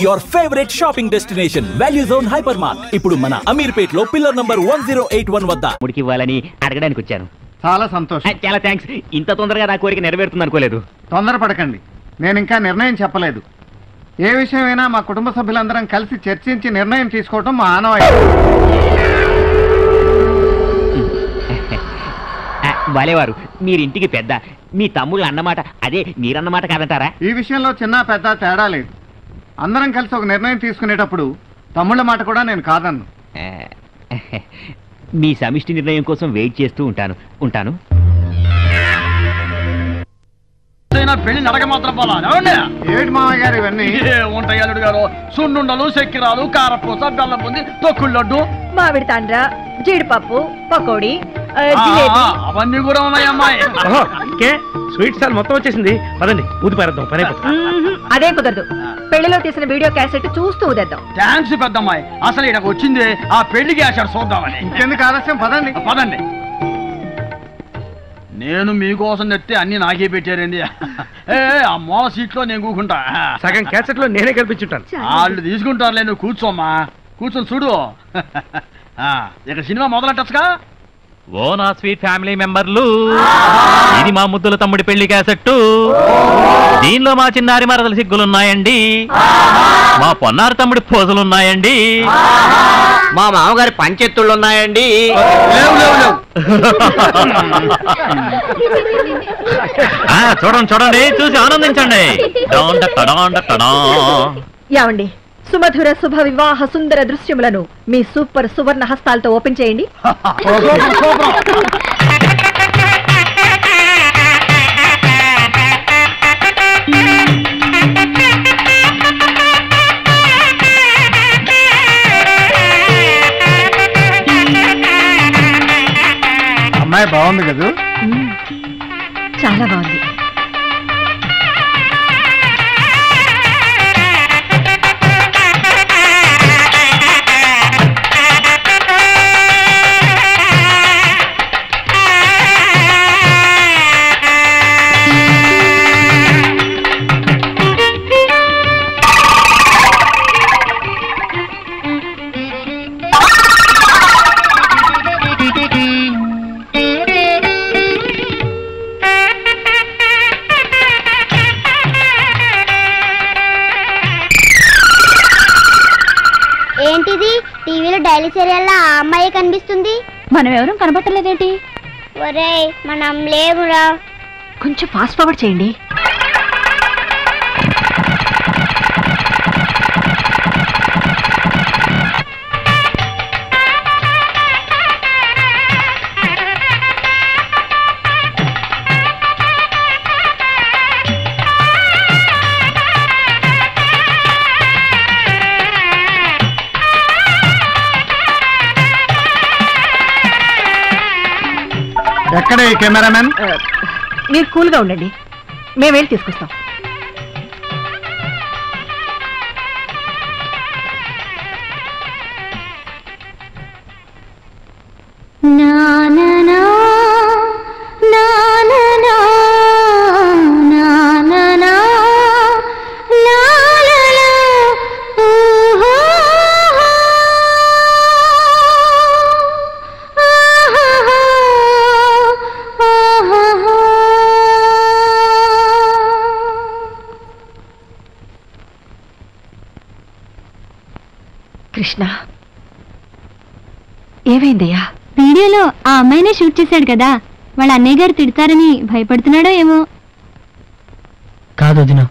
Your favourite shopping destination value zone hyper mart ఇప్పుడు మన అమీర్పేట్ లో పిల్లర్ నంబర్ 1081 వద్ద ముడికి ఇవ్వాలని అడగడానికి వచ్చాను. చాలా సంతోషం. చాలా థ్యాంక్స్. ఇంత తొందరగా నా కోరిక నెరవేరుతుంది అనుకోలేదు. తొందరపడకండి, నేను ఇంకా నిర్ణయం చెప్పలేదు. ఏ విషయమైనా మా కుటుంబ సభ్యులందరం కలిసి చర్చించి నిర్ణయం తీసుకోవటం మా ఆనవాయితీ. వాలేవారు, మీరింటికి పెద్ద, మీ తమ్ముళ్ళు అన్నమాట అదే మీరన్నమాట కాదంటారా? ఈ విషయంలో చిన్న పెద్ద తేడా లేదు. అందరం కలిసి ఒక నిర్ణయం తీసుకునేటప్పుడు తమ్ముళ్ళ మాట కూడా నేను కాదన్ను. మీ సమిష్టి నిర్ణయం కోసం వెయిట్ చేస్తూ ఉంటాను. పెళ్లి నడక మాత్రం పోలా ఏడు మామయ్య గారు ఇవన్నీ ఉంటాయి. అల్లుడు గారు సున్నుండలు, చక్కెరాలు, కారపూస, బెల్లం పొంది, తొక్కుడు లడ్డు, మామిడి తాండ్ర, జీడిపప్పు, పకోడీ, అవన్నీ కూడా ఉన్నాయమ్మాయి. స్వీట్ స్టాల్ మొత్తం వచ్చేసింది. పదండి ఊది పారేద్దాం, పని అయిపోతుంది. అదే కుదరదు. పెళ్లిలో తీసిన వీడియో క్యాసెట్ చూస్తూ ఊదేద్దాం. థ్యాంక్స్ పెద్దమ్మాయి. అసలు ఇక్కడికి వచ్చింది ఆ పెళ్లికి ఆశాడు చూద్దామని. ఇంకెందుకు ఆలస్యం, పదండి. పదండి. నేను మీకోసం తెస్తే అన్ని నాకే పెట్టారండి. ఆ మూల సీట్లో నేను కూకుంటా. సగం క్యాసెట్ లో నేనే కల్పించుంటాను. వాళ్ళు తీసుకుంటారులే, నువ్వు కూర్చోమ్మా. కూర్చొని చూడు. ఇక్కడ సినిమా మొదలెట్టచ్చుగా. ఓ నా స్వీట్ ఫ్యామిలీ మెంబర్లు, ఇది మా ముద్దుల తమ్ముడి పెళ్లి క్యాసెట్టు. దీనిలో మా చిన్నారి మరదల సిగ్గులున్నాయండి, మా పొన్నారి తమ్ముడి పోజులున్నాయండి, మా మామగారి పంచెత్తుళ్ళు ఉన్నాయండి. చూడండి, చూసి ఆనందించండి. యావండి, సుమధుర శుభ వివాహ సుందర దృశ్యములను మీ సూపర్ సువర్ణ హస్తాలతో ఓపెన్ చేయండి. అమ్మాయి బాగుంది కదా? చాలా బాగుంది. ఏంటిది? టీవీలో డైలీ సీరియల్లో ఆ అమ్మాయి కనిపిస్తుంది. మనం ఎవరూ కనబట్టలేదేంటి? ఒరేయ్, మనం లేవురా. కొంచెం ఫాస్ట్ ఫార్వర్డ్ చేయండి. ఎక్కడ ఈ కెమెరామెన్? మీరు కూల్గా ఉండండి, మేము వెళ్ళి తీసుకొస్తాం. కృష్ణ, ఏమైందయ్యా? వీడియోలో ఆ అమ్మాయినే షూట్ చేశాడు కదా, వాళ్ళ అన్నయ్య గారు తిడతారని భయపడుతున్నాడో ఏమో. కాదు వదినా,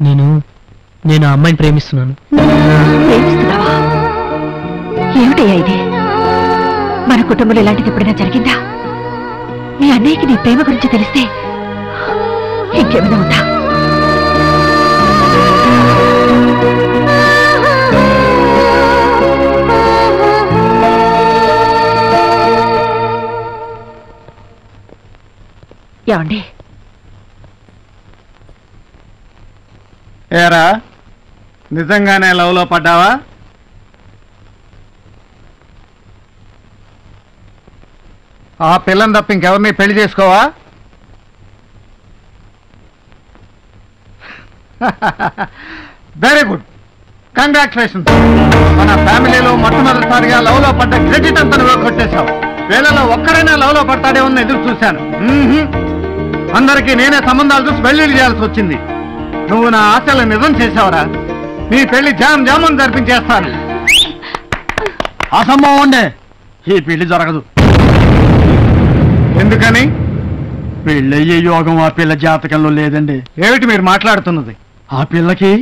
నేను ఆ అమ్మాయిని ప్రేమిస్తున్నాను. ప్రేమిస్తున్నావా? ఏమిటయ్యా ఇది? మన కుటుంబంలో ఇలాంటిది ఎప్పుడైనా జరిగిందా? మీ అన్నయ్యకి నీ ప్రేమ గురించి తెలిస్తే ఇంకేమైనా ఉందా? ఏమండి? ఏరా, నిజంగానే లవ్ లో పడ్డావా? ఆ పిల్లని తప్ప ఇంకెవరిని పెళ్లి చేసుకోవా? Very good, congratulations. మన ఫ్యామిలీలో మొట్టమొదటిసారిగా లవ్ లో పడ్డ క్రెడిట్ అంతా నువ్వు కొట్టేశావు. వేళలో ఒక్కడైనా లవ్ లో పడతాడేమో ఎదురు చూశాను. అందరికీ నేనే సంబంధాలు చూసి పెళ్లిళ్ళు చేయాల్సి వచ్చింది. నువ్వు నా ఆశలు నిజం చేసావురా. నీ పెళ్లి జామని జరిపించేస్తాను. అసంభవం ఉండే, ఈ పెళ్లి జరగదు. ఎందుకని? పెళ్ళయ్యే యోగం ఆ పిల్ల జాతకంలో లేదండి. ఏమిటి మీరు మాట్లాడుతున్నది? ఆ పిల్లకి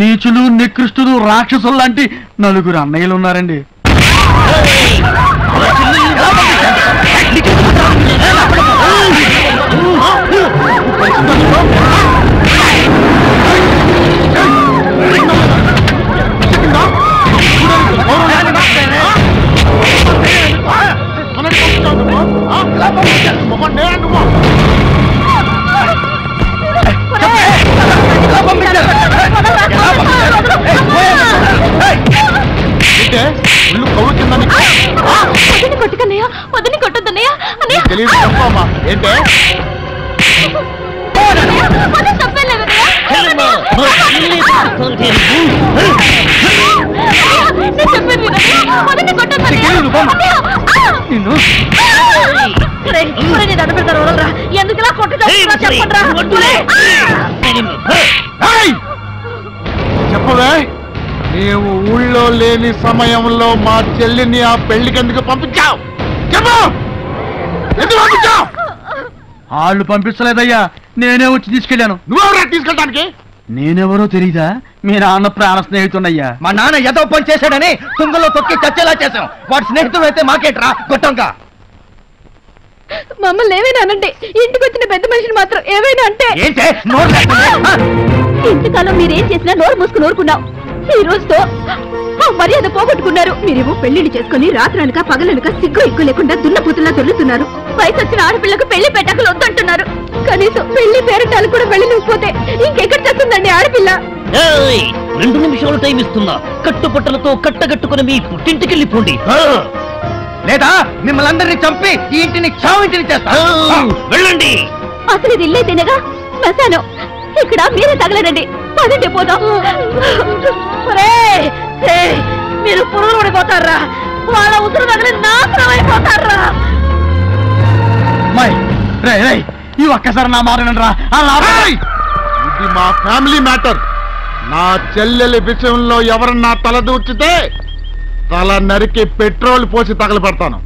నీచులు, నికృష్టులు, రాక్షసులు లాంటి 4 అన్నయ్యలు ఉన్నారండి. కొట్టుకన్నయ్య, వదిని కొట్టొద్దన్నయ్య. ఏంటే ఎందుకులా కొట్టు చెప్పవే, నీవు ఊళ్ళో లేని సమయంలో మా చెల్లిని ఆ పెళ్లికి ఎందుకు పంపించావు? చెప్పు, ఎందుకు పంపించావు? వాళ్ళు పంపించలేదయ్యా, నేనే వచ్చి తీసుకెళ్ళాను. నువ్వెవరా తీసుకెళ్ళడానికి? నేనెవరో తెలీదా? మీ నాన్న ప్రాణ స్నేహితున్నయ్యా. మా నాన్న ఏదో పని చేశాడని తుంగలో తొక్కి చచ్చేలా చేశాం. వాడి స్నేహితుడు అయితే మాకేట్రా గొట్టంగా. మమ్మల్ని ఏమైనా అనండి, ఇంటికి వచ్చిన పెద్ద మనిషిని మాత్రం ఏమైనా అంటే ఏంటే నోరు లేకుండా? ఇంతకాలం మీరేం చేసినా నోరు మూసుకుని ఊరుకున్నాం. ఈ రోజుతో ఆ మర్యాద పోగొట్టుకున్నారు. మీరేమో పెళ్లిళ్ళు చేసుకుని రాత్రనక పగలనక సిగ్గు ఎక్కువ లేకుండా దున్నపూతుల్లా దొర్లుతున్నారు. వయసు వచ్చిన ఆడపిల్లకు పెళ్లి పెట్టకలు వద్దంటున్నారు. కనీసం పెళ్లి పేరటాలు కూడా వెళ్ళలేకపోతే ఇంకెక్కడ చేస్తుందండి ఆడపిల్ల? 2 నిమిషాలు టైం ఇస్తున్నా. కట్టుబట్టలతో కట్టగట్టుకుని మీ పుట్టింటికి వెళ్ళిపోండి. లేదా మిమ్మల్ని అందరినీ చంపి ఈ ఇంటిని చావింటిని చేస్తా. వెళ్ళండి. అసలు ఇది ఇల్లే తినగా శ్మశానం. ఇక్కడ మీరే తగలనండి. పదండి పోదాం. మీరు పురుగులు పడిపోతారా? వాళ్ళ ఉసురు తగిలి నాశనం అయిపోతారా? ఈ ఒక్కసారి నా మారనరా. ఇది మా ఫ్యామిలీ మ్యాటర్. నా చెల్లెలి విషయంలో ఎవరన్నా తల దూర్చితే తల నరికి పెట్రోల్ పోసి తగలబెడతాను.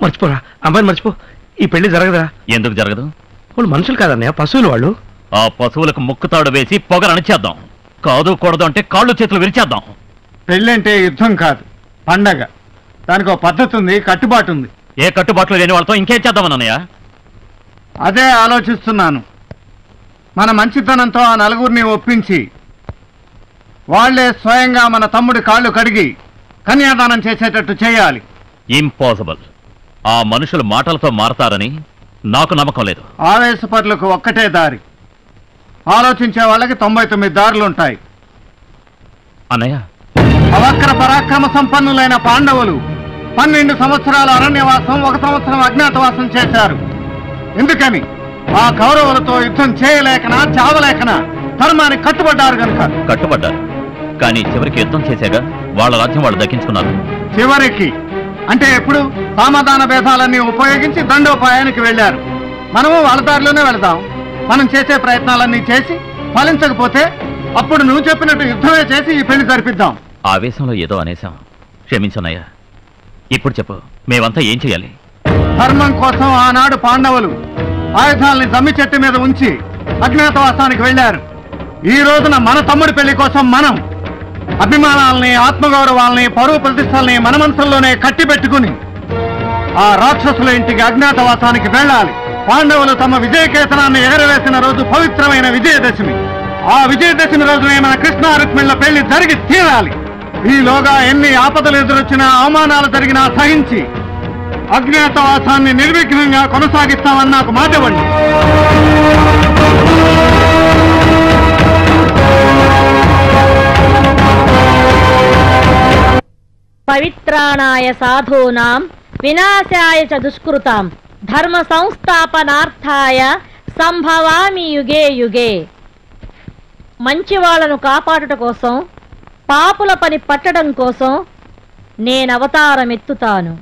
మర్చిపోరా, అమ్మాయిని మర్చిపో. ఈ పెళ్లి జరగదా? ఎందుకు జరగదు? వాళ్ళు మనుషులు కాదన్నయ్య, పశువులు వాళ్ళు. ఆ పశువులకు ముక్కుతాడు వేసి పొగరనిచేద్దాం. కాదు కూడదు అంటే కాళ్ళు చేతులు విరిచేద్దాం. పెళ్ళంటే యుద్ధం కాదు, పండగ. దానికి ఒక పద్ధతి ఉంది, కట్టుబాటు ఉంది. ఏ కట్టుబాట్లు లేని వాళ్ళతో ఇంకేం చేద్దామన్నయ్య? అదే ఆలోచిస్తున్నాను. మన మంచితనంతో ఆ నలుగురిని ఒప్పించి వాళ్లే స్వయంగా మన తమ్ముడి కాళ్ళు కడిగి కన్యాదానం చేసేటట్టు చేయాలి. ఇంపాసిబుల్. ఆ మనుషులు మాటలతో మారతారని నాకు నమ్మకం లేదు. ఆవేశపరులకు ఒక్కటే దారి, ఆలోచించే వాళ్ళకి 99 దారులుంటాయి. అన్నయ్య, అవక్ర పరాక్రమ సంపన్నులైన పాండవులు 12 సంవత్సరాల అరణ్యవాసం, 1 సంవత్సరం అజ్ఞాతవాసం చేశారు. ఎందుకని? ఆ కౌరవులతో యుద్ధం చేయలేకనా, చావలేకనా ధర్మానికి కట్టుబడ్డారు కనుక. కట్టుబడ్డారు, కానీ చివరికి యుద్ధం చేశాక వాళ్ళ రాజ్యం వాళ్ళు దక్కించుకున్నారు. చివరికి అంటే ఎప్పుడు? సమాధాన భేదాలన్నీ ఉపయోగించి దండోపాయానికి వెళ్లారు. మనము వాళ్ళ దారిలోనే వెళదాం. మనం చేసే ప్రయత్నాలన్నీ చేసి ఫలించకపోతే అప్పుడు నువ్వు చెప్పినట్టు యుద్ధమే చేసి ఈ పెళ్లి జరిపిద్దాం. ఆవేశంలో ఏదో అనేశాం, క్షమించన్నయ్య. ఇప్పుడు చెప్పు, మేమంతా ఏం చేయాలి? ధర్మం కోసం ఆనాడు పాండవులు ఆయుధాలని జమ్మి చెట్టు మీద ఉంచి అజ్ఞాతవాసానికి వెళ్లారు. ఈ రోజున మన తమ్ముడి పెళ్లి కోసం మనం అభిమానాలని, ఆత్మగౌరవాలని, పరువు ప్రతిష్టల్ని మన మనసుల్లోనే కట్టిపెట్టుకుని ఆ రాక్షసుల ఇంటికి అజ్ఞాతవాసానికి వెళ్ళాలి. పాండవులు తమ విజయకేతనాన్ని ఎగరవేసిన రోజు పవిత్రమైన విజయదశమి. ఆ విజయదశమి రోజునే మన కృష్ణ రుక్మిళ్ళ పెళ్లి జరిగి తీరాలి. ఈలోగా ఎన్ని ఆపదలు ఎదురొచ్చినా, అవమానాలు జరిగినా సహించి అజ్ఞాతవాసాన్ని నిర్విఘ్నంగా కొనసాగిస్తామని నాకు మాట ఇవ్వండి. పవిత్రాణాయ సాధూనాం వినాశాయ చ దుష్కృతాం ధర్మ సంస్థాపనార్థాయ సంభవామి యుగే యుగే. మంచి వాళ్ళను కాపాడుట కోసం, పాపుల పని పట్టడం కోసం నేను అవతారం ఎత్తుతాను.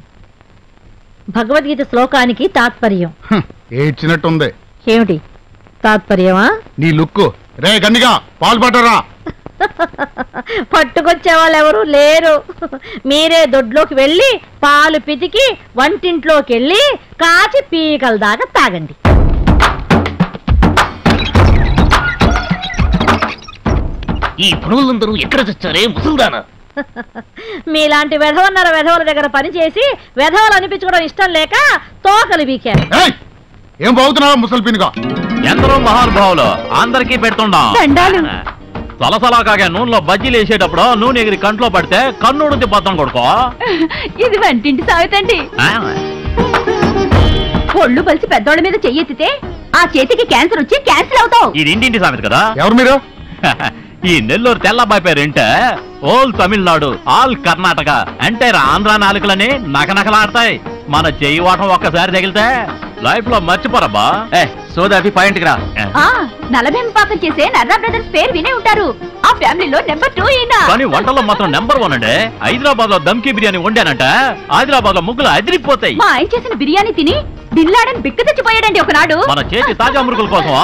భగవద్గీత శ్లోకానికి తాత్పర్యం. ఏడ్చినట్టుంది. ఏమిటి తాత్పర్యమా? నీ లుక్కు. రే గన్నిగా పాలు పట్టరా. పట్టుకొచ్చే వాళ్ళు ఎవరు లేరు. మీరే దొడ్లోకి వెళ్ళి పాలు పితికి వంటింట్లోకి వెళ్ళి కాచి పీకల దాకా తాగండి. ఈ పనులందరూ ఎక్కడ చచ్చారే ముసల్దానా? మీలాంటి వెధవల దగ్గర పనిచేసి వెధవలు అనిపించుకోవడం ఇష్టం లేక తోకలు బీకారు. ఏం బాగుతున్నావా ముసల్పినిగా? ఎందరో మహానుభావులు అందరికీ పెడుతుండం. సలసలాగా నూనెలో బజ్జీలు వేసేటప్పుడు నూనె ఎగిరి కంట్లో పడితే కన్నుడు పత్రం కొడుకో. ఇది వంటింటి సాగుతండి. ఒళ్ళు బలిసి పెద్దోళ్ళ మీద చెయ్యెత్తితే ఆ చేతికి క్యాన్సర్ వచ్చి క్యాన్సిల్ అవుతావు. ఇది ఇంటింటి సామెత కదా. ఎవరు మీరు? ఈ నెల్లూరు తెల్లబాయి పేరేంటే ఓల్ తమిళనాడు, ఆల్ కర్ణాటక అంటే ఆంధ్ర నాలుకలని నకనకలాడతాయి. మన చెయ్యి వాటం ఒక్కసారి తగిలితే లైఫ్ లో మర్చిపోరబ్బా. సోదాపి పాయింట్ రా. నలభెంపాకం చేసే నర్రా బ్రదర్స్ పేరు వినే ఉంటారు. ఆ ఫ్యామిలీలో నెంబర్ 2 ఈయన. కానీ వంటలో మాత్రం నెంబర్ 1 అండి. హైదరాబాద్ లో దమ్కి బిర్యానీ వండానంట హైదరాబాద్ లో ముగ్గులు అదిరిపోతాయి. మా ఆయన చేసిన బిర్యానీ తిని బిల్లాడని బిక్క తెచ్చిపోయాడండి ఒకనాడు. మన చేతి తాజా మురుగుల కోసం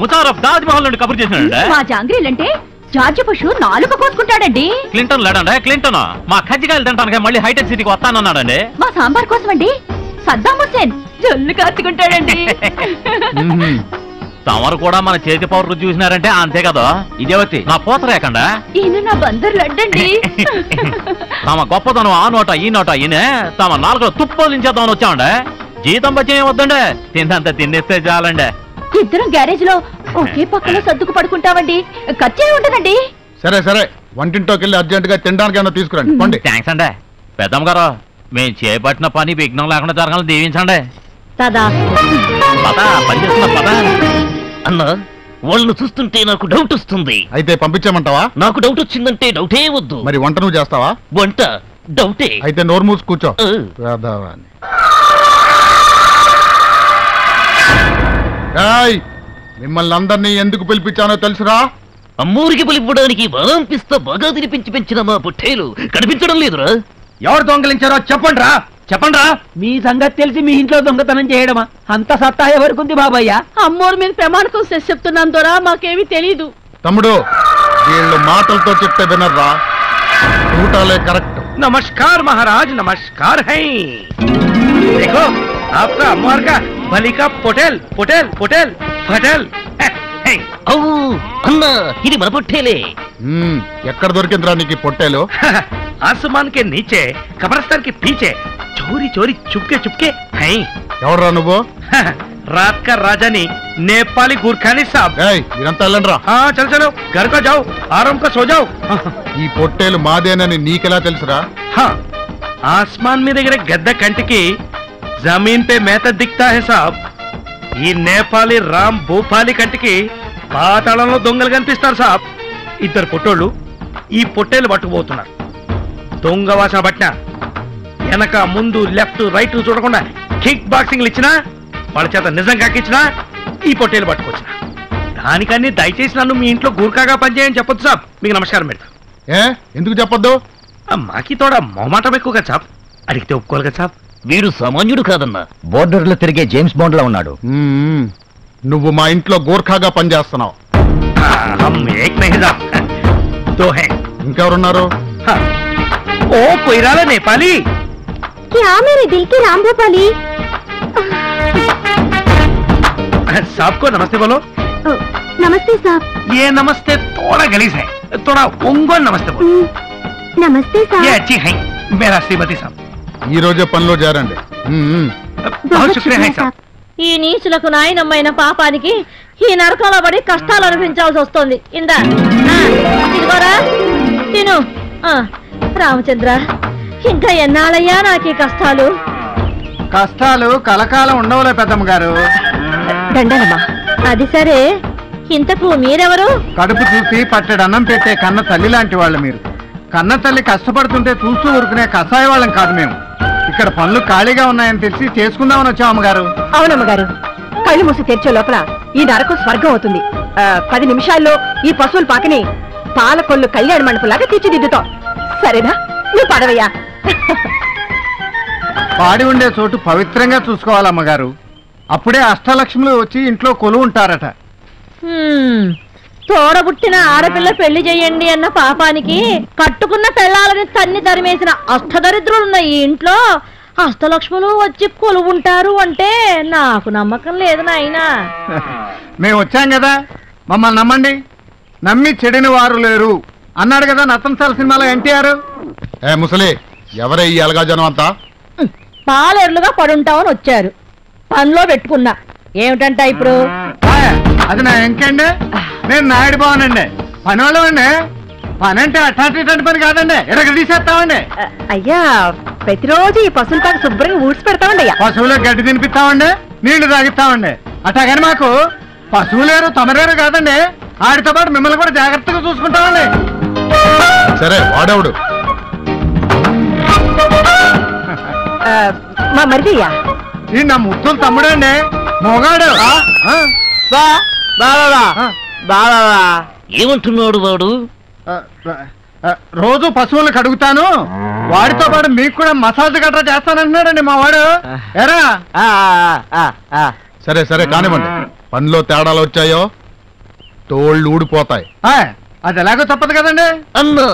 ముషారఫ్ తాజ్ మహల్ నుండి కబురు చేసినాడండి. మా జాంగ్రీలంటే జార్జి పశు నాలుక కోసుకుంటాడండి. క్లింటన్ లేడండి. క్లింటన్ మా కజ్జికాయలు తింటానికి మళ్ళీ హైటెక్ సిటీకి వస్తానన్నాడండి. మా సాంబార్ కోసం అండి సద్దాం హుస్సేన్ జొల్లు కాచుకుంటాడండి. తమరు కూడా మన చేతి పౌరు చూసినారంటే అంతే కదా. ఇదేవతి నా పోతరేకండా. ఈయన నా బందర్లు అడ్డండి. తమ గొప్పతనం ఆ నోట ఈ నోట ఈయనే తమ నాలుగులో తుప్పోదించేద్దామని వచ్చామండే. జీతం బచ్చే వద్దండి, తిన్నంత తిన్నేస్తే చాలండి. ఇద్దరం గ్యారేజ్ లో ఒకే పక్కన సర్దుకు పడుకుంటామండి. ఖర్చే ఉంటుందండి. సరే సరే వంటింట్లోకి వెళ్ళి అర్జెంట్ గా తినడానికి ఏమన్నా తీసుకురండి. పండి. థ్యాంక్స్ అండి. పెద్దమ్మ గారు మేము చేపట్టిన పని విఘ్నం లేకుండా జరగాలని దీవించండి. పని చేస్తున్న పద. అన్న వాళ్ళను చూస్తుంటే నాకు డౌట్ వస్తుంది. అయితే పంపించామంటావా? నాకు డౌట్ వచ్చిందంటే డౌటే వద్దు. మరి వంట నువ్వు చేస్తావా? వంట డౌటే. అయితే నోరు మూసి కూర్చో. మిమ్మల్ని అందరినీ ఎందుకు పిలిపించానో తెలుసురా? అమ్మూరికి పిలిపడానికి బాంపిస్తా బాగా తినిపించి పెంచిన మా పొట్టేలు కనిపించడం లేదురా. ఎవరు దొంగలించారో చెప్పండి రా. చెప్పండి రా. మీ సంగతి తెలిసి మీ ఇంట్లో దొంగతనం చేయడమా? అంత సత్తా ఎవరికి బాబయ్య? అమ్మోరు మీద ప్రమాణకం చెప్తున్నాను దొరా, మాకేమీ తెలీదు. తమ్ముడు వీళ్ళు మాటలతో చెప్తే వినర్రా, ఊటాలే కరెక్ట్. नमस्कार महाराज, नमस्कार है। देखो आपका अम्मार का बलि का पोटेल पोटेल पोटेल फटेल। అన్న ఇది మన పొట్టేలే. ఎక్కడ దొరికిందిరా నీకు పొట్టేలు? आसमान के नीचे कब्रिस्तान के पीछे चोरी चोरी चुपके चुपके हैं। ఎవరా నువ్వు? रात का राजानी नेपाली गुरखानी साहब। ఇదంతా వెళ్ళండిరా. हाँ चलो चलो घर को जाओ, आराम को सो जाओ। ఈ పొట్టేలు మాదేనని నీకెలా తెలుసురా? हाँ आसमान में दिख रहे गद्दा कंटकी जमीन पे मेहता दिखता है साहब। ఈ నేపాలి రామ్ భూపాలి కంటికి పాతాళంలో దొంగలు కనిపిస్తారు సాబ్. ఇద్దరు పొట్టోళ్ళు ఈ పొట్టేలు పట్టుకుపోతున్నారు. దొంగ వాసన పట్టిన వెనక ముందు లెఫ్ట్ రైట్ చూడకుండా కిక్ బాక్సింగ్లు ఇచ్చినా వాళ్ళ చేత నిజం కాకిచ్చినా ఈ పొట్టేలు పట్టుకొచ్చిన. దానికన్నీ దయచేసి నన్ను మీ ఇంట్లో గూర్ఖాగా పనిచేయని చెప్పొద్దు సాబ్. మీకు నమస్కారం పెడతా. ఎందుకు చెప్పొద్దు? మాకి తోడ మొహమాటం ఎక్కువ కదా సాబ్, అడిగితే ఒప్పుకోవాలి కదా సాబ్. వీడు సామాన్యుడు కాదన్నా, బోర్డర్ లో తిరిగే జేమ్స్ బాండ్ లో ఉన్నాడు. నువ్వు మా ఇంట్లో గోర్ఖాగా పనిచేస్తున్నావు. ఇంకెవరున్నారు? ఓ కొయిరాల నేపాలి. क्या मेरे दिल के राम भोपाली? साहब को नमस्ते बोलो. नमस्ते साहब. ये नमस्ते थोड़ा गलीज है, थोड़ा उंगो नमस्ते बोलो. नमस्ते साहब. ये अच्छी है मेरा श्रीमती साहब. ఈ రోజే పనిలో చేరండి. बहुत शुक्रिया है साहब. ఈ నీచులకు నాయనమ్మైన పాపానికి ఈ నరకంలో పడి కష్టాలు అనిపించాల్సి వస్తుంది. ఇందా ఇదిగోరా తిను. రామచంద్ర, ఇంకా ఎన్నాళ్ళయ్యా నాకు కష్టాలు? కష్టాలు కలకాలం ఉండవులే పెద్దమ్మ గారు. దండనమ్మా. అది సరే, ఇంతకు మీరెవరు? కడుపు చూసి పట్టెడన్నం పెట్టే కన్న తల్లి లాంటి వాళ్ళు మీరు. కన్న తల్లి కష్టపడుతుంటే చూస్తూ ఊరుకునే కషాయ వాళ్ళం కాదు మేము. ఇక ఇక్కడ పనులు ఖాళీగా ఉన్నాయని తెలిసి చేసుకుందామని వచ్చాం అమ్మగారు. అవునమ్మగారు, కళ్ళు మూసి తెరిచే లోపల ఈ నరకం స్వర్గం అవుతుంది. 10 నిమిషాల్లో ఈ పశువుల పాకని పాలకొల్లు కళ్యాణ మండపంలాగా తీర్చిదిద్దుతాం. సరేనా? నువ్వు పదవయ్యా. పాడి ఉండే చోటు పవిత్రంగా చూసుకోవాలమ్మగారు. అప్పుడే అష్టలక్ష్ములు వచ్చి ఇంట్లో కొలువు ఉంటారట. తోడబుట్టిన ఆడపిల్ల పెళ్లి చెయ్యండి అన్న పాపానికి కట్టుకున్న పెళ్ళాలని తన్ని తరిమేసిన అష్టదరిద్రులున్న ఈ ఇంట్లో అష్టలక్ష్ములు వచ్చి కొలువుంటారు అంటే నాకు నమ్మకం లేదు నాయనా. మేము వచ్చాం కదా, మమ్మల్ని నమ్మండి. నమ్మి చెడిన వారు లేరు అన్నాడు కదా నతంసాల సినిమాలో ఎన్టీఆర్. ముసలి ఎవరే ఈ అలగా జనం అంతా? పాలేర్లుగా పడుంటామని వచ్చారు. పనిలో పెట్టుకున్నా ఏమిటంట ఇప్పుడు? అది నా ఎంకండి, నేను నాయుడు బావనండి. పని వాళ్ళు అండి. పని అంటే అట్లాంటి పని కాదండి, ఎరగ తీసేస్తామండి. అయ్యా, ప్రతిరోజు ఈ పశువుల పాక శుభ్రంగా ఊడ్చి పెడతామండి. అయ్యా, పశువులకు గడ్డి తినిపిస్తామండి, నీళ్లు తాగిస్తామండి. అట్లాగని మాకు పశువులేరు తమరేరు కాదండి, ఆడితో పాటు మిమ్మల్ని కూడా జాగ్రత్తగా చూసుకుంటామండి. సరే వాడేవుడు? మా మరిదయ్యా. ఈ నా ముద్దులు తమ్ముడండి, మొగాడు. ఏమంటున్నాడు వాడు? రోజు పశువులకు అడుగుతాను, వాడితో పాటు మీకు కూడా మసాజ్ గట్రా చేస్తానంటున్నాడండి మా వాడు. ఎరా సరే సరే కానివ్వండి. పనిలో తేడాలు వచ్చాయో తోళ్ళు ఊడిపోతాయి. అది ఎలాగో తప్పదు కదండి. అన్నా,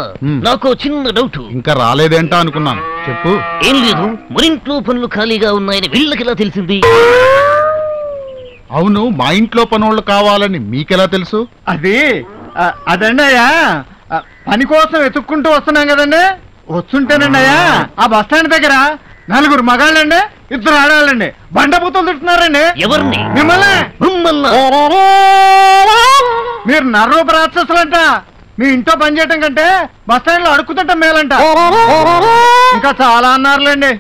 నాకు చిన్న డౌట్. ఇంకా రాలేదేంటా అనుకున్నాను, చెప్పు. ఏం లేదు, మరింట్లో పనులు ఖాళీగా ఉన్నాయని వీళ్ళకి ఎలా తెలిసింది? అవును, మా ఇంట్లో పనులు కావాలని మీకెలా తెలుసు? అదండి అయ్యా, పని కోసం వెతుక్కుంటూ వస్తున్నాం కదండి. వస్తుంటేనండి అయ్యా, ఆ బస్టాండ్ దగ్గర 4 మగాళ్ళండి, 2 ఆడాళ్ళండి బండబూతులు తింటున్నారండి. ఎవరిని? మిమ్మల్ని. మీరు నర్రూప రాక్షసులంట. మీ ఇంట్లో పని చేయటం కంటే బస్టాండ్ లో అడుక్కుతుంటాం మేలంట. ఇంకా చాలా అన్నారులేండి.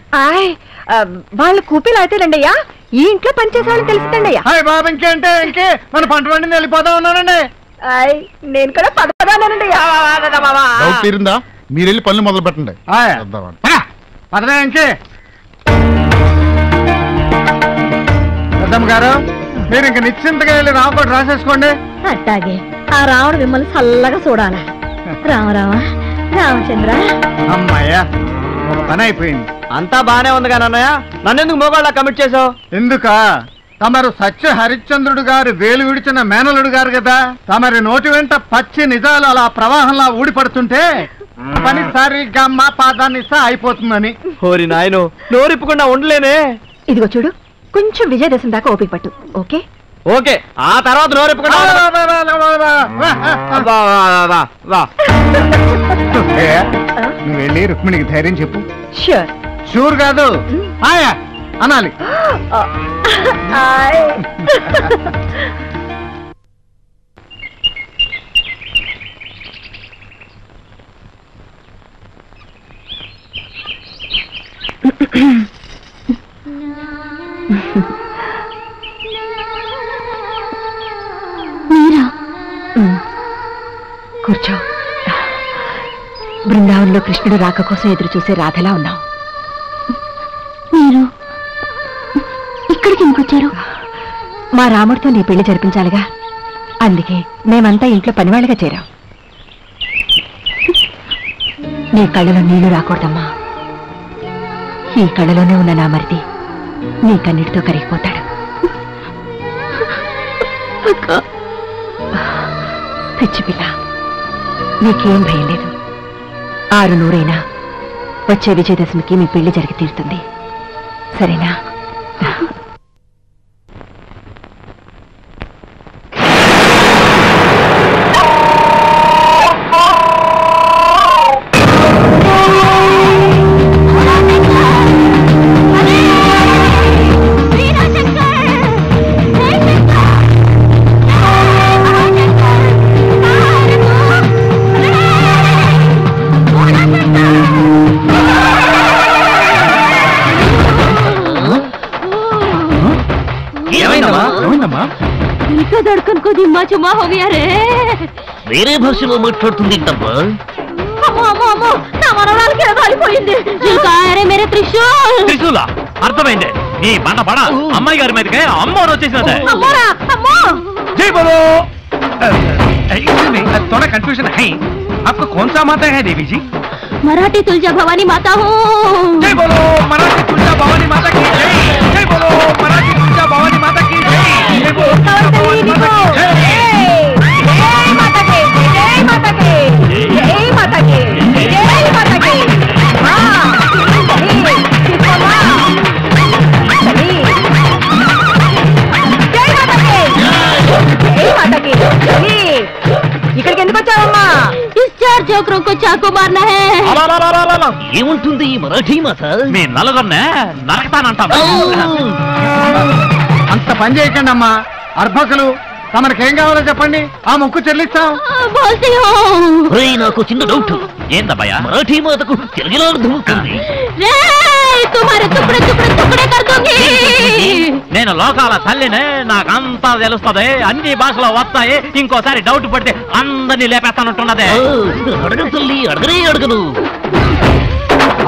వాళ్ళు కూపీలు అయితేనండి అయ్యా, ఈ ఇంట్లో పనిచేసే వాళ్ళని తెలుస్తుందండి అయ్యా. హాయ్ బాబు, ఇంకేంటే ఇంకే మన పంట పండింది వెళ్ళిపోతా ఉన్నానండి. నేను కూడా పదవానండి. డౌట్ తీరిందా? మీరు వెళ్ళి పనులు మొదలు పెట్టండి. పదవే ఇంకే. పెద్దమ్మ గారు, మీరు ఇంక నిశ్చింతగా వెళ్ళి రామకోట రాసేసుకోండి. అట్టాగే, ఆ రాముడు మిమ్మల్ని చల్లగా చూడాలా. రామరామ రామచంద్ర. అమ్మాయ్యా, ఒక పని అయిపోయింది. అంతా బానే ఉంది కానీ అన్నయ్య, నన్నెందుకు మోగాళ్ళ కమిట్ చేసావు? ఎందుక? తమరు సత్య హరిశ్చంద్రుడు గారు వేలు విడిచిన మేనలుడు గారు కదా. తమరి నోటి వెంట పచ్చి నిజాలు అలా ప్రవాహంలా ఊడిపడుతుంటే పని సరిగ్గా మా పాదాన్ని అయిపోతుందని. హోరి నాయను, నోరిప్పకుండా ఉండలేనే. ఇదిగో చూడు, కొంచెం విజయదశమి దాకా ఓపిక పట్టు. ఓకే ఓకే, ఆ తర్వాత నోరిప్పకుండా నువ్వు వెళ్ళి రుక్మిణికి ధైర్యం చెప్పు. ష్యూర్. షూర్ కాదు, ఆయా అనాలి. కూర్చో. బృందావనంలో కృష్ణుడు రాక కోసం ఎదురు చూసే రాధలా ఉన్నావు. మీరు ఇక్కడికి ఎందుకొచ్చారు? మా రాముడితో నీ పెళ్లి జరిపించాలిగా, అందుకే మేమంతా ఇంట్లో పనివాళ్ళగా చేరాం. నీ కళ్ళలో నీళ్లు రాకూడదమ్మా. ఈ కళ్ళలోనే ఉన్న నా మరిది నీ కన్నిటితో కరిగిపోతాడు. పిచ్చి పిల్ల, నీకేం భయం లేదు. 600 వచ్చే విజయదశమికి మీ పెళ్లి జరిగి తీరుతుంది, సరేనా? వేరే భాషలో మాట్లాడుతుంది. అమ్మో నా మనవరాలకి ఏదో అయిపోయింది. మేరే త్రిశూల్ త్రిశూల అర్థమైంది. నీ బండ పడ అమ్మాయి గారి మీదకే అమ్మవారు వచ్చేసినదే. అమ్మోరా అమ్మో. जय बोलो। थोड़ा कंफ्यूजन है, आपको कौन सा माता है देवी जी? मराठी तुलजा भवानी माता हूँ। जय बोलो मराठी तुलजा भवानी माता की जय। जय बोलो मराठी तुलजा भवानी माता की जय। जय बोलो भवानी माता की जय। जय माता की जय माता की जय माता की जय माता की। ఇక్కడికి ఎందుకు వచ్చావమ్మా? इस चार चौकरों को चाकू मारना है। ఏముంటుంది ఈ మరాఠీ మాత? మీ నలుగురినే నరకతానంటాను. అంత పని చేయకండి అమ్మా. అర్భకులు తమకేం కావాలో చెప్పండి, ఆ మొక్కు చెల్లిస్తాం. बोलती हूँ నాకు చిన్న డౌట్. ఏందబ్బయ్యా? మరాఠీ మాతకు తెలుగులో అర్థమవుతుంది. तुम्हारे टुकड़े टुकड़े टुकड़े कर दूंगी। నేను లోకాల తల్లినే, నాకంతా తెలుస్తుంది, అన్ని భాషలో వస్తాయి. ఇంకోసారి డౌట్ పడితే అందరినీ లేపేస్తానంటున్నదే. అడగను తల్లి, అడగనే అడగను.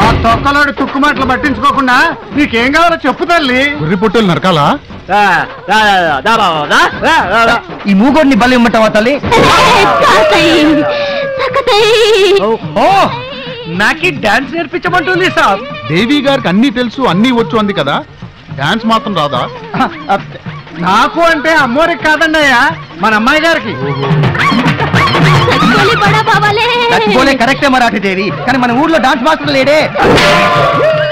ఆ తొక్కలోడు తుక్కు మాటలు పట్టించుకోకుండా నీకేం కావాలో చెప్పు తల్లి. గుర్రి పొట్టులు నరకాలా? ఈ మూగోడిని బలి ఇమ్మంటావా తల్లి? నాకి డాన్స్ నేర్పించమంటుంది సాబ్. దేవి గారికి అన్ని తెలుసు, అన్ని వచ్చు అంది కదా, డాన్స్ మాత్రం రాదా? నాకు అంటే అమ్మోరికి కాదండి అయ్యా, మన అమ్మాయి గారికి. बड़ा बाबाले बोले करेक्ट है मराठी देवी, కానీ మన ఊర్లో డాన్స్ మాస్టర్ లేడే.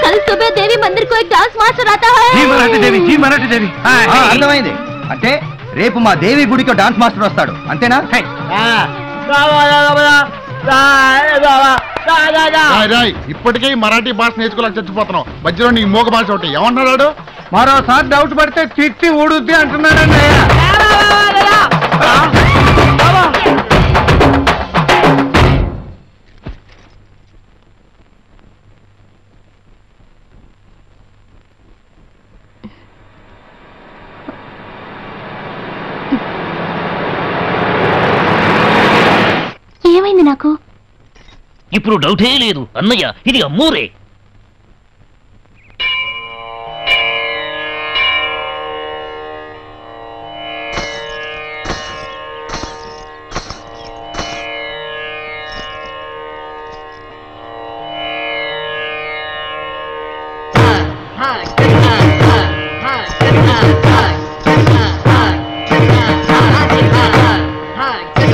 कल सुबह देवी मंदिर को एक डांस मास्टर आता है। జీ మరాఠీ దేవి, జీ మరాఠీ దేవి. అర్థమైంది. అంటే రేపు మా దేవి గుడికి డాన్స్ మాస్టర్ వస్తాడు, అంతేనా? రాయ్ రాయ్, ఇప్పటికే ఈ మరాఠీ భాష నేర్చుకోలేక చచ్చిపోతున్నావు. మధ్యలో నీ మూగ భాష ఒకటి ఏమన్నాడు? మరోసారి డౌట్ పడితే తిట్టి ఊడుద్ది అంటున్నాడండి అయ్యా. ఏమైంది నాకు? ఇప్పుడు డౌటే లేదు అన్నయ్య, ఇది అమ్మూరే.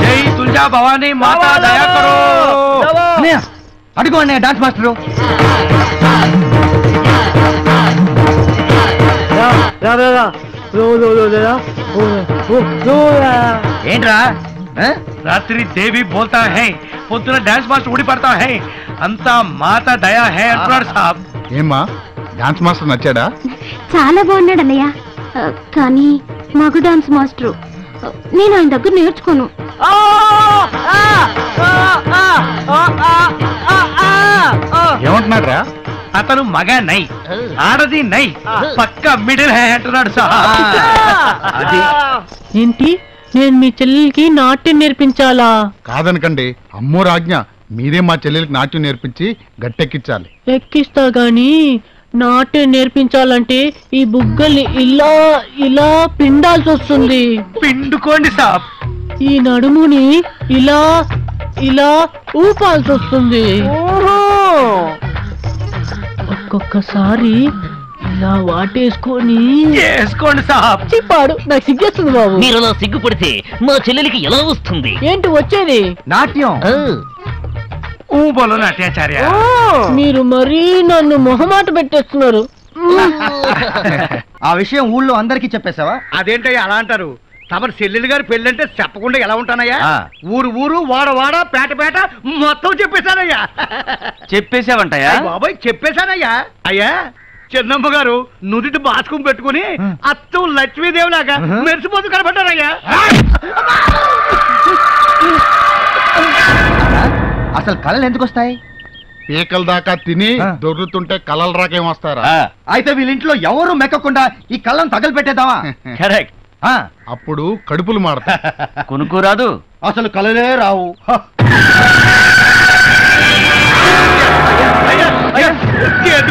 జై తుల్జా భవానీ మాతా దయా కరో. అన్నయ్య అడుగు అన్నయ్య డాన్స్ మాస్టరు. ఏంట్రా? రాత్రి దేవి బోల్తా హై, పొద్దున డాన్స్ మాస్టర్ ఊడి పడతా హై, అంతా మాతా దయా హై అంటున్నాడు సాబ్. ఏమ్మా, డాన్స్ మాస్టర్ నచ్చాడా? చాలా బాగున్నాడు అన్నయ్య. కానీ మగ డాన్స్ మాస్టరు, నేను ఆయన దగ్గర నేర్చుకోను. ఏమంటున్నాడు రా? అతను మగ నై, ఆడది నై, పక్క మిడిల్ హై అంటున్నాడు సాబ్. అది ఏంటి, నేను మీ చెల్లెలికి నాట్యం నేర్పించాలా? కాదనకండి, అమ్మో రాజ్ఞ, మీరే మా చెల్లెలికి నాట్యం నేర్పించి గట్టెక్కించాలి. ఎక్కిస్తా గాని నాట్యం నేర్పించాలంటే ఈ బుగ్గల్ని ఇలా ఇలా పిండాల్సి వస్తుంది. పిండుకోండి సాబ్. ఈ నడుముని ఇలా ఇలా ఊపాల్సి వస్తుంది. ఒక్కొక్కసారి ఇలా వాటేసుకొని వేసుకోండి సాబ్. చిప్పాడు, నాకు సిగ్గేస్తుంది బాబు. మీరు అలా సిగ్గుపడితే మా చెల్లెలికి ఎలా వస్తుంది? ఏంటి వచ్చేది? నాట్యం. ఊ బోలో నాట్యాచార్య. మీరు మరీ నన్ను మొహమాట పెట్టేస్తున్నారు. ఆ విషయం ఊళ్ళో అందరికీ చెప్పేశావా? అదేంటయ్యా అలా అంటారు? తమ చెల్లెలు గారి పెళ్ళంటే చెప్పకుండా ఎలా ఉంటానయ్యా? ఊరు ఊరు వాడ వాడ పేట పేట మొత్తం చెప్పేశానయ్యా. చెప్పేశావంటయ్యా? బాబాయ్ చెప్పేశానయ్యా. అయ్యా, చిన్నమ్మ గారు నుదుటి బాస్కం పెట్టుకుని అత్తం లక్ష్మీదేవిలాగా మెరిసిపోతూ కనబడ్డారయ్యా. అసలు కళలు ఎందుకు వస్తాయి? పీకల దాకా తిని దొర్రుతుంటే కలలు రాకేం వస్తారా? అయితే వీళ్ళింట్లో ఎవరు మెక్కకుండా ఈ కళ్ళను తగలు పెట్టేద్దామా? కరెక్ట్. అప్పుడు కడుపులు మాడతా. కొనుక్కోరాదు, అసలు కళలే రావు.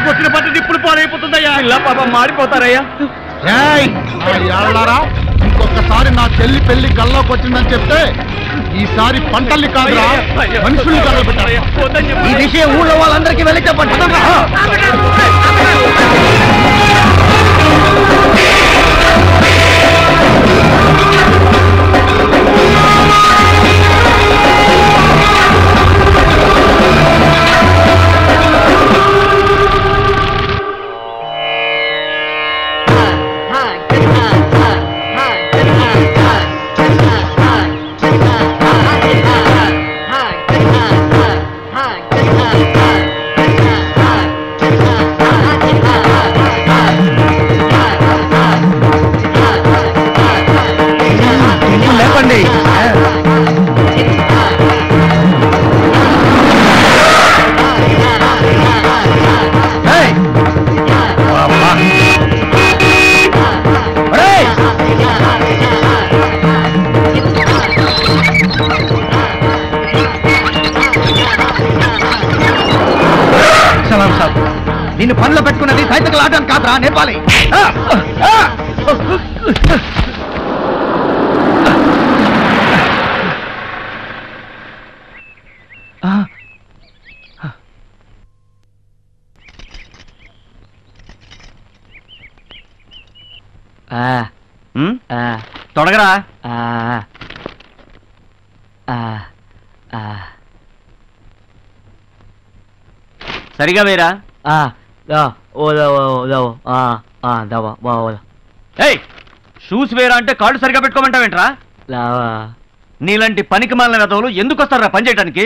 కొట్టిన పద్ధతి ఇప్పుడు పాడైపోతుందయ్యా. ఇలా పాపం మారిపోతారయ్యా. ఇంకొకసారి నా చెల్లి పెళ్లి కల్లోకి వచ్చిందని చెప్తే ఈసారి పంటల్ని కాదురా మనుషుల్ని కలబెట్టారు. ఈ విషయం ఊళ్ళో వాళ్ళందరికీ వెళ్ళి చెప్పండి. లేపండి. సలాం సాబ్, నిన్ను పనిలో పెట్టుకున్నది సైతకులు ఆడడానికి కాదురా, నేర్పాలి. తొడగరా. సరిగా వేరా. షూస్ వేరా అంటే కాళ్ళు సరిగా పెట్టుకోమంటావేంట్రా? నీలాంటి పనికి మాలిన వెధవులు ఎందుకు వస్తారా పని చేయడానికి?